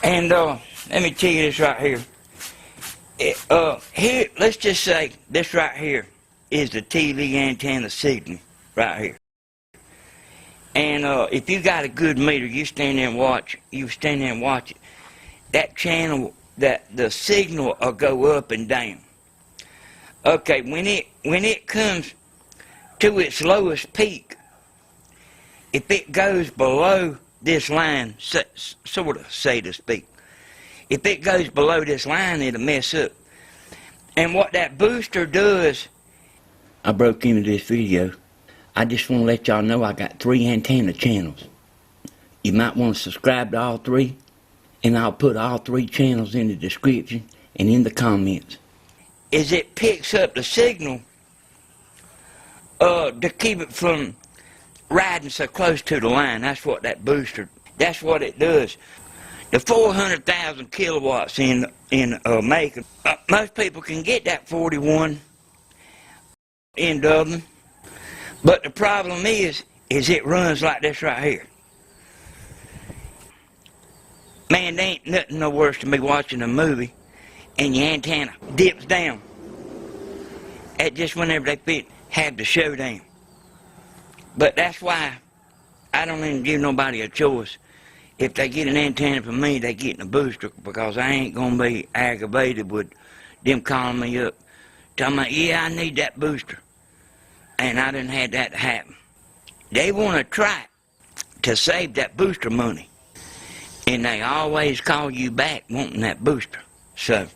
And let me tell you this right here. Here, let's just say this right here is the TV antenna signal right here. And if you got a good meter, you stand there and watch. You stand there and watch it. That channel, the signal will go up and down. Okay, when it comes to its lowest peak, if it goes below this line, sort of, so to speak, if it goes below this line, it'll mess up. And what that booster does, I broke into this video. I just want to let y'all know I got 3 antenna channels. You might want to subscribe to all 3, and I'll put all 3 channels in the description and in the comments. Is it picks up the signal to keep it from riding so close to the line. That's what that booster, that's what it does. The 400,000 kilowatts in Macon, most people can get that 41 in Dublin, but the problem is it runs like this right here. Man, there ain't nothing no worse than me watching a movie and your antenna dips down. At just whenever they have the showdown. But that's why I don't even give nobody a choice. If they get an antenna from me, they getting a booster, because I ain't gonna be aggravated with them calling me up, telling me, yeah, I need that booster. And I done had that happen. They wanna try to save that booster money. And they always call you back wanting that booster. So.